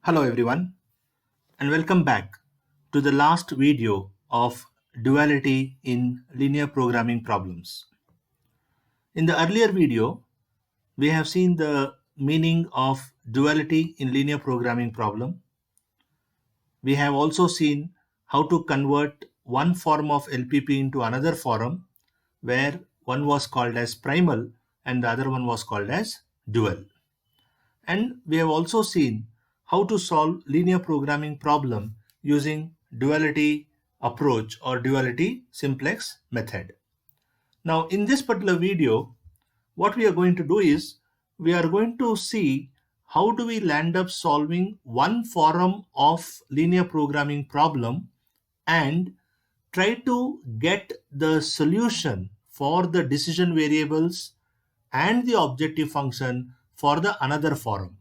Hello everyone and welcome back to the last video of duality in linear programming problems. In the earlier video, we have seen the meaning of duality in linear programming problem. We have also seen how to convert one form of LPP into another form where one was called as primal and the other one was called as dual. And we have also seen how to solve linear programming problem using duality approach or duality simplex method. Now in this particular video, what we are going to do is we are going to see how do we land up solving one form of linear programming problem and try to get the solution for the decision variables and the objective function for the another form.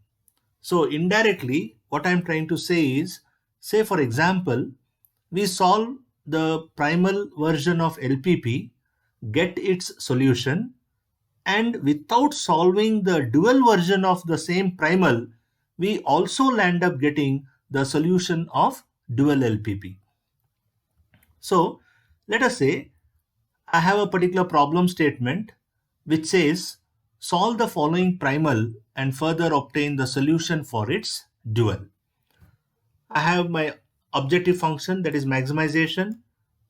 So indirectly, what I'm trying to say is, say for example, we solve the primal version of LPP, get its solution, and without solving the dual version of the same primal, we also land up getting the solution of dual LPP. So let us say I have a particular problem statement which says solve the following primal and further obtain the solution for its dual. I have my objective function, that is maximization.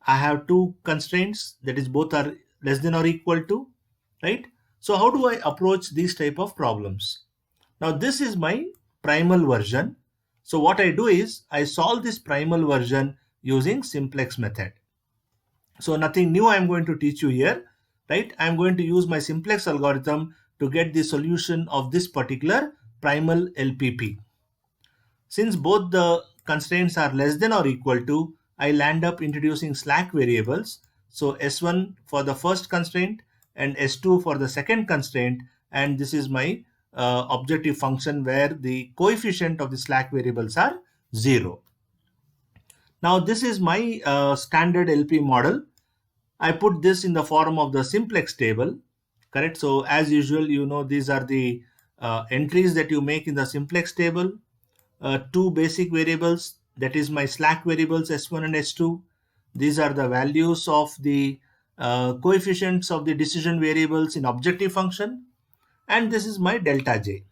I have two constraints, that is both are less than or equal to, right? So how do I approach these type of problems? Now this is my primal version. So what I do is I solve this primal version using simplex method. So nothing new I'm going to teach you here, right? I'm going to use my simplex algorithm to get the solution of this particular primal LPP. Since both the constraints are less than or equal to, I land up introducing slack variables. So S1 for the first constraint and S2 for the second constraint, and this is my objective function where the coefficient of the slack variables are 0. Now this is my standard LP model. I put this in the form of the simplex table, correct? So as usual, you know, these are the entries that you make in the simplex table. Two basic variables, that is my slack variables S1 and S2. These are the values of the coefficients of the decision variables in objective function, and this is my delta j.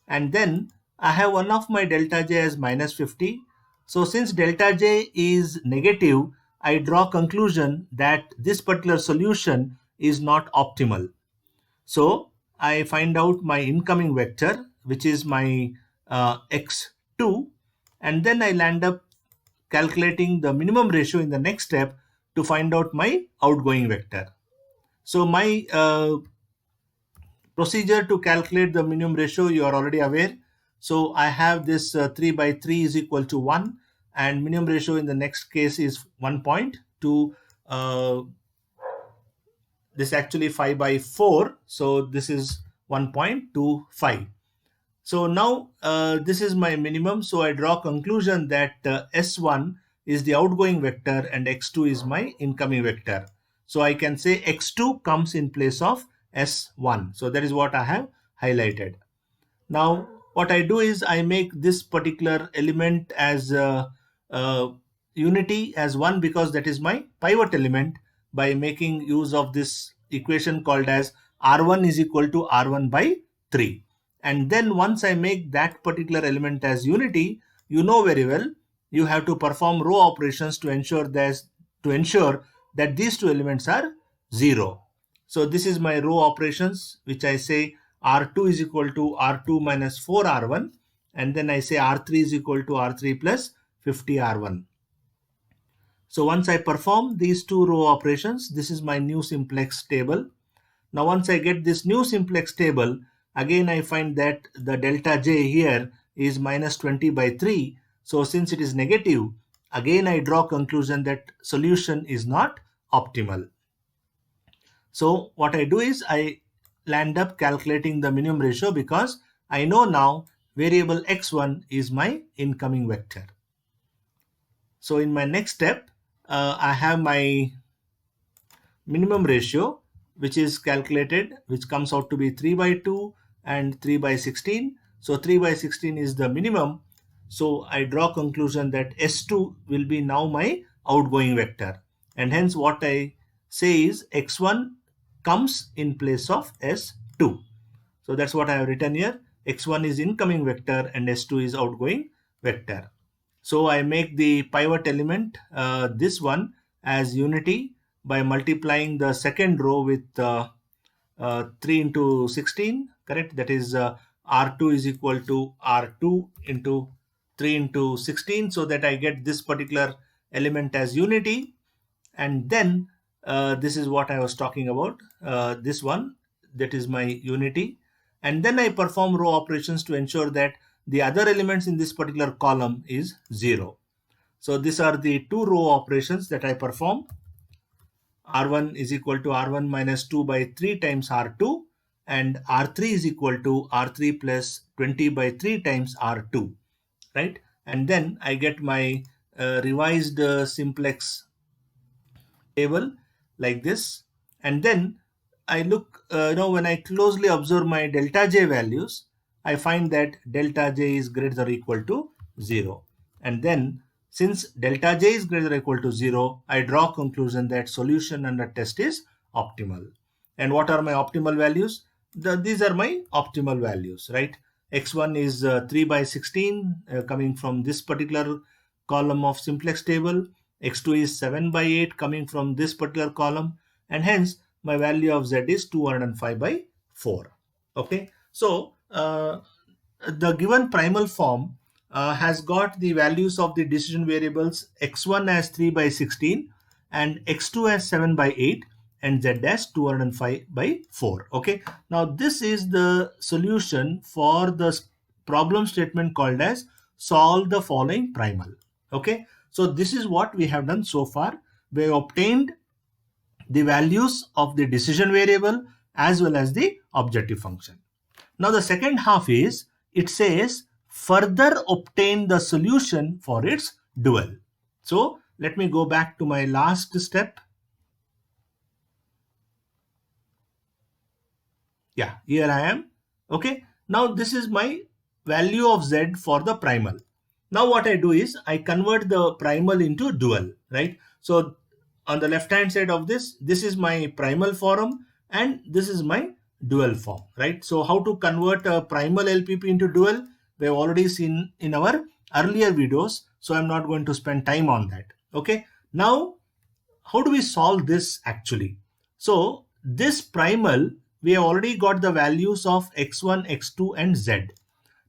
And then I have one of my delta j as minus 50. So since delta j is negative, I draw conclusion that this particular solution is not optimal. So I find out my incoming vector, which is my x2, and then I land up calculating the minimum ratio in the next step to find out my outgoing vector. So my procedure to calculate the minimum ratio, you are already aware. So I have this 3 by 3 is equal to 1, and minimum ratio in the next case is 1.2. This actually 5 by 4, so this is 1.25. So now this is my minimum, so I draw conclusion that S1 is the outgoing vector and x2 is my incoming vector. So I can say x2 comes in place of S1. So that is what I have highlighted. Now what I do is I make this particular element as unity as 1 because that is my pivot element, by making use of this equation called as R1 is equal to R1 by 3. And then once I make that particular element as unity, you know very well, you have to perform row operations to ensure that these two elements are 0. So this is my row operations, which I say R2 is equal to R2 minus 4 R1, and then I say R3 is equal to R3 plus 50 R1. So once I perform these two row operations, this is my new simplex table. Now once I get this new simplex table, again I find that the delta j here is minus 20 by 3. So since it is negative, again I draw conclusion that solution is not optimal. So what I do is I land up calculating the minimum ratio because I know now variable x1 is my incoming vector. So in my next step, I have my minimum ratio, which is calculated, which comes out to be 3 by 2 and 3 by 16. So 3 by 16 is the minimum. So I draw conclusion that S2 will be now my outgoing vector. And hence what I say is x1 comes in place of S2. So that's what I have written here. X1 is incoming vector and S2 is outgoing vector. So I make the pivot element, this one, as unity by multiplying the second row with 3 into 16, correct? That is R2 is equal to R2 into 3 into 16, so that I get this particular element as unity. And then this is what I was talking about, this one, that is my unity. And then I perform row operations to ensure that the other elements in this particular column is 0. So these are the two row operations that I perform. R1 is equal to R1 minus 2 by 3 times R2, and R3 is equal to R3 plus 20 by 3 times R2, right? And then I get my revised simplex table like this. And then I look, when I closely observe my delta j values, I find that delta j is greater than or equal to 0. And then since delta j is greater than or equal to 0, I draw conclusion that solution under test is optimal. And what are my optimal values? These are my optimal values, right? X1 is 3 by 16 coming from this particular column of simplex table. X2 is 7 by 8 coming from this particular column, and hence my value of Z is 205 by 4. Okay, so the given primal form has got the values of the decision variables x1 as 3 by 16 and x2 as 7 by 8 and z as 205 by 4. Okay, now this is the solution for the problem statement called as solve the following primal. Okay, so this is what we have done so far. We have obtained the values of the decision variable as well as the objective function. Now the second half is, it says further obtain the solution for its dual. So let me go back to my last step. Yeah, here I am. Okay, now this is my value of Z for the primal. Now what I do is I convert the primal into dual, right? So on the left hand side of this is my primal form and this is my dual form, right? So how to convert a primal LPP into dual, we have already seen in our earlier videos, so I'm not going to spend time on that. Okay, now how do we solve this actually? So this primal, we have already got the values of x1, x2 and z.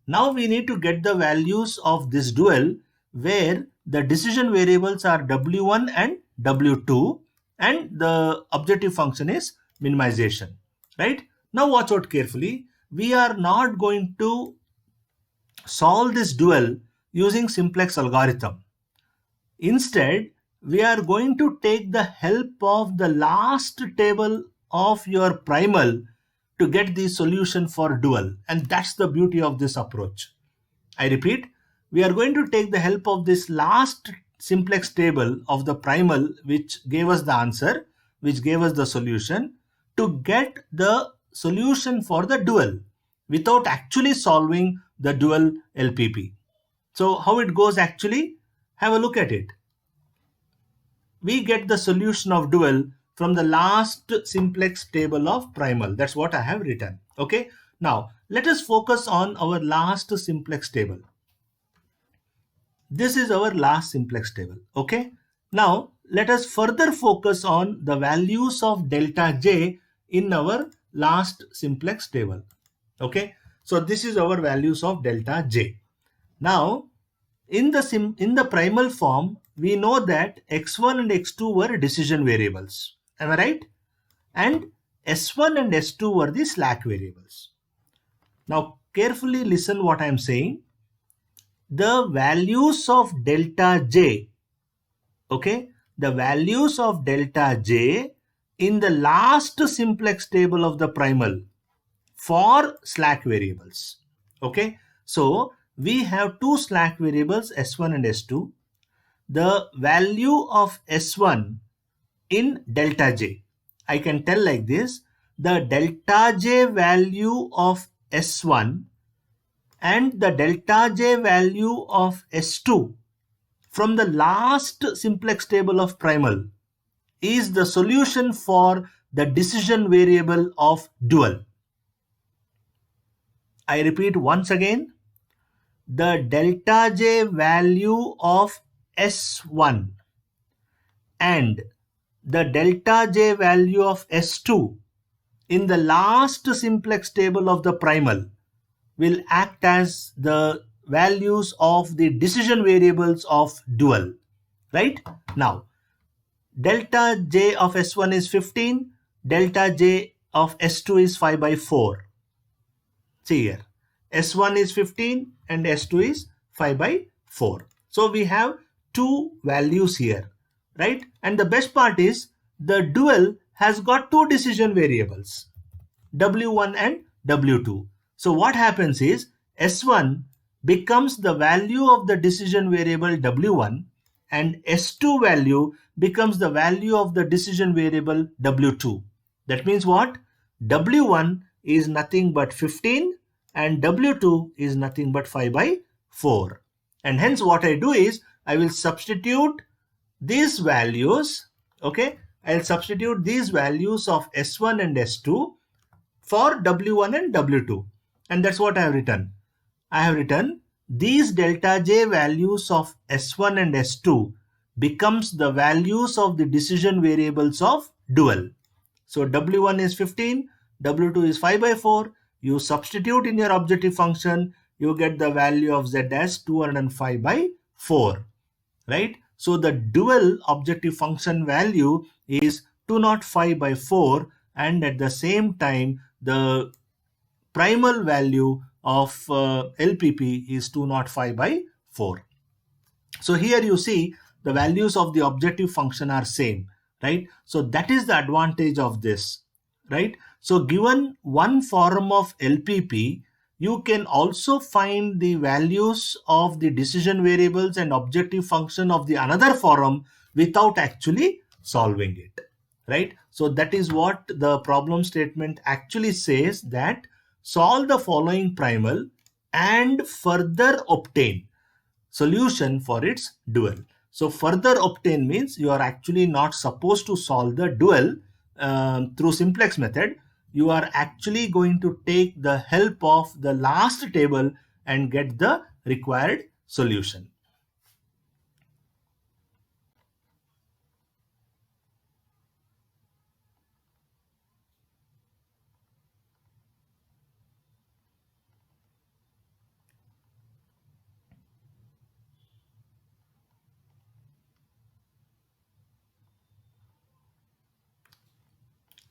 Now we need to get the values of this dual where the decision variables are w1 and w2 and the objective function is minimization, right? Now watch out carefully. We are not going to solve this dual using simplex algorithm. Instead, we are going to take the help of the last table of your primal to get the solution for dual. And that's the beauty of this approach. I repeat, we are going to take the help of this last simplex table of the primal, which gave us the answer, which gave us the solution, to get the solution for the dual without actually solving the dual LPP. So how it goes actually? Have a look at it. We get the solution of dual from the last simplex table of primal. That's what I have written. Okay. Now let us focus on our last simplex table. This is our last simplex table. Okay. Now let us further focus on the values of delta J in our last simplex table. Okay. So this is our values of delta J. Now in the primal form, we know that x1 and x2 were decision variables. Am I right? And s1 and s2 were the slack variables. Now carefully listen what I am saying. The values of delta J, okay, the values of delta J in the last simplex table of the primal for slack variables. Okay, so we have two slack variables s1 and s2. The value of s1 in delta j, I can tell like this: the delta j value of s1 and the delta j value of S2 from the last simplex table of primal is the solution for the decision variable of dual. I repeat once again, the delta j value of S1 and the delta j value of S2 in the last simplex table of the primal will act as the values of the decision variables of dual, right? Now, delta j of S1 is 15, delta j of S2 is 5 by 4. See here, S1 is 15 and S2 is 5 by 4. So we have two values here, right? And the best part is the dual has got two decision variables, W1 and W2. So what happens is S1 becomes the value of the decision variable W1 and S2 value becomes the value of the decision variable W2. That means what? W1 is nothing but 15 and W2 is nothing but 5 by 4. And hence what I do is I will substitute these values, okay? I'll substitute these values of S1 and S2 for W1 and W2. And that's what I have written. I have written these delta j values of S1 and S2 becomes the values of the decision variables of dual. So W1 is 15, W2 is 5 by 4. You substitute in your objective function, you get the value of Z as 205 by 4, right? So the dual objective function value is 205 by 4, and at the same time the primal value of LPP is 205 by 4. So here you see the values of the objective function are same, right? So that is the advantage of this, right? So given one form of LPP, you can also find the values of the decision variables and objective function of the another form without actually solving it, right? So that is what the problem statement actually says, that solve the following primal and further obtain solution for its dual. So further obtain means you are actually not supposed to solve the dual through simplex method. You are actually going to take the help of the last table and get the required solution.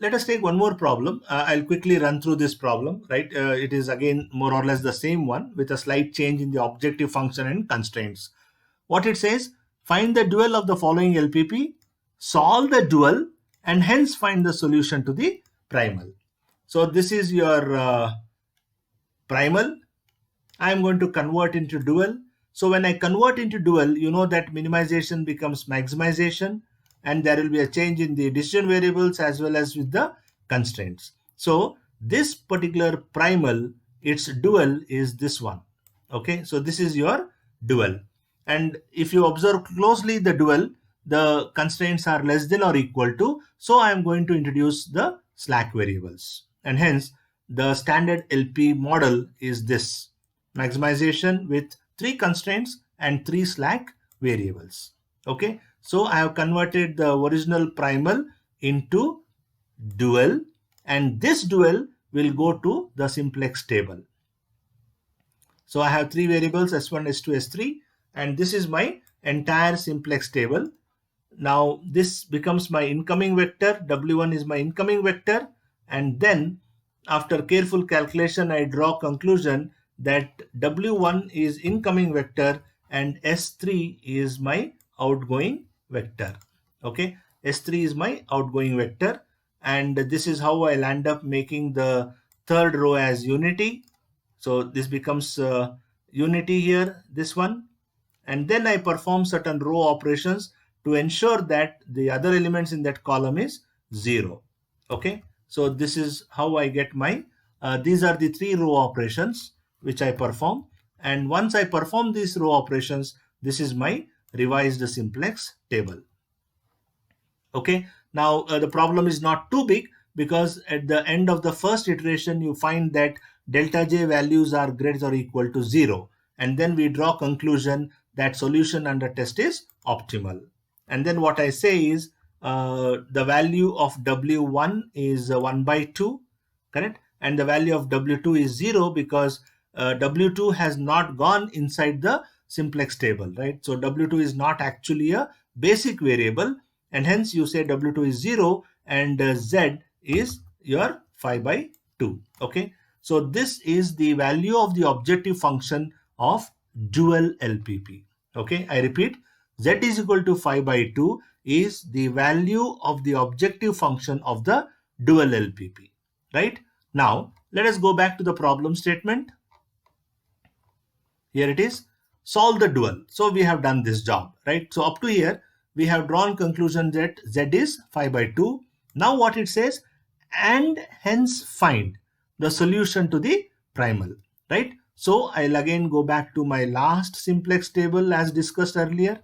Let us take one more problem. I'll quickly run through this problem, right? It is again more or less the same one with a slight change in the objective function and constraints. What it says, find the dual of the following LPP, solve the dual, and hence find the solution to the primal. So this is your primal. I am going to convert into dual. So when I convert into dual, you know that minimization becomes maximization, and there will be a change in the decision variables as well as with the constraints. So this particular primal, its dual is this one. Okay, so this is your dual. And if you observe closely the dual, the constraints are less than or equal to. So I am going to introduce the slack variables. And hence the standard LP model is this: maximization with 3 constraints and 3 slack variables. Okay, so I have converted the original primal into dual, and this dual will go to the simplex table. So I have 3 variables, S1, S2, S3, and this is my entire simplex table. Now this becomes my incoming vector, W1 is my incoming vector, and then after careful calculation I draw conclusion that W1 is incoming vector and S3 is my outgoing vector. Okay, S3 is my outgoing vector, and this is how I'll end up making the third row as unity. So this becomes unity here, this one, and then I perform certain row operations to ensure that the other elements in that column is 0. Okay, so this is how I get my these are the 3 row operations. which I perform. And once I perform these row operations, this is my revised simplex table. Okay, now the problem is not too big, because at the end of the first iteration you find that delta j values are greater or equal to 0, and then we draw conclusion that solution under test is optimal. And then what I say is the value of w1 is 1 by 2, correct, and the value of w2 is 0, because w2 has not gone inside the simplex table, right? So w2 is not actually a basic variable, and hence you say w2 is 0, and z is your 5 by 2. Okay, so this is the value of the objective function of dual LPP. Okay, I repeat, z is equal to 5 by 2 is the value of the objective function of the dual LPP. Right, now let us go back to the problem statement. Here it is, solve the dual. So we have done this job, right? So up to here we have drawn conclusion that z is 5 by 2. Now what it says, and hence find the solution to the primal, right? So I'll again go back to my last simplex table as discussed earlier,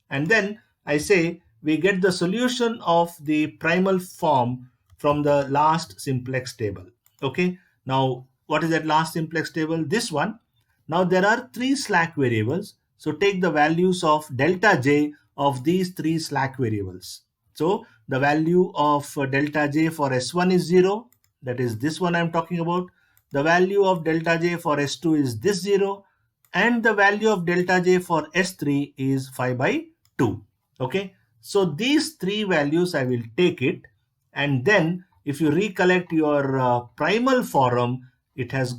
and then I say we get the solution of the primal form from the last simplex table. Okay, now what is that last simplex table? This one. Now there are three slack variables, so take the values of delta j of these three slack variables. So the value of delta j for s1 is 0, that is this one I'm talking about. The value of delta j for s2 is this 0, and the value of delta j for s3 is 5 by 2. Okay, so these three values I will take it, and then if you recollect your primal form, it has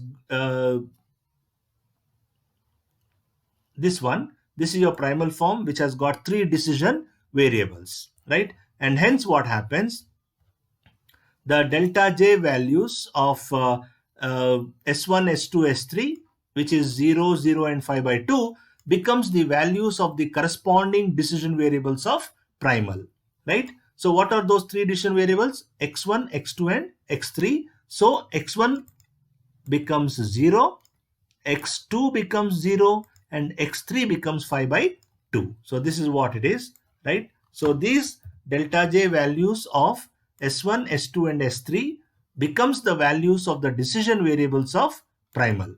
this one. This is your primal form, which has got three decision variables, right? And hence what happens, the delta j values of s1, s2, s3, which is 0, 0 and 5 by 2, becomes the values of the corresponding decision variables of primal, right? So what are those three decision variables? x1, x2 and x3. So x1 becomes 0, x2 becomes 0, and x3 becomes 5 by 2. So this is what it is, right? So these delta j values of s1, s2 and s3 becomes the values of the decision variables of primal.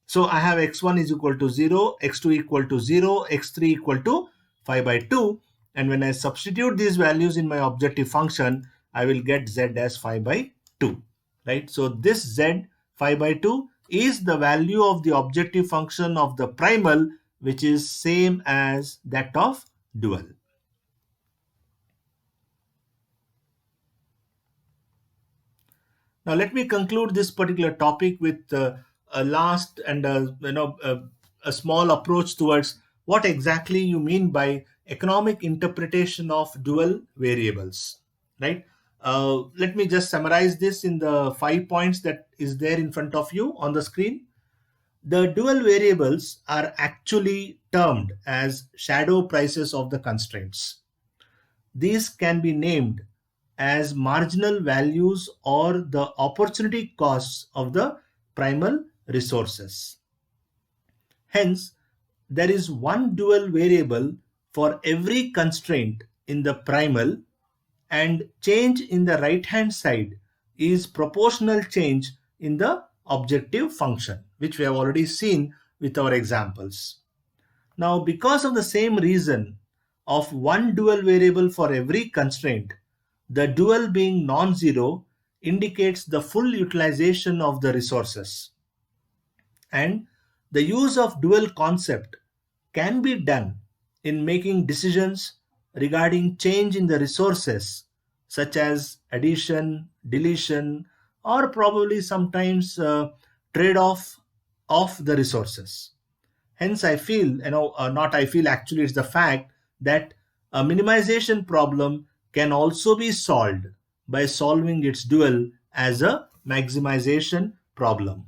So I have x1 is equal to 0, x2 equal to 0, x3 equal to 5 by 2, and when I substitute these values in my objective function, I will get z as 5 by 2, right? So this z 5 by 2 is the value of the objective function of the primal, which is same as that of dual. Now let me conclude this particular topic with a last and a small approach towards what exactly you mean by economic interpretation of dual variables, right? Let me just summarize this in the 5 points that is there in front of you on the screen. The dual variables are actually termed as shadow prices of the constraints. These can be named as marginal values or the opportunity costs of the primal resources. Hence, there is one dual variable for every constraint in the primal, and change in the right hand side is proportional change in the objective function, which we have already seen with our examples. Now, because of the same reason of one dual variable for every constraint, the dual being non-zero indicates the full utilization of the resources. And the use of dual concept can be done in making decisions regarding change in the resources, such as addition, deletion, or probably sometimes trade-off of the resources. Hence, I feel, not I feel, actually, it's the fact that a minimization problem can also be solved by solving its dual as a maximization problem.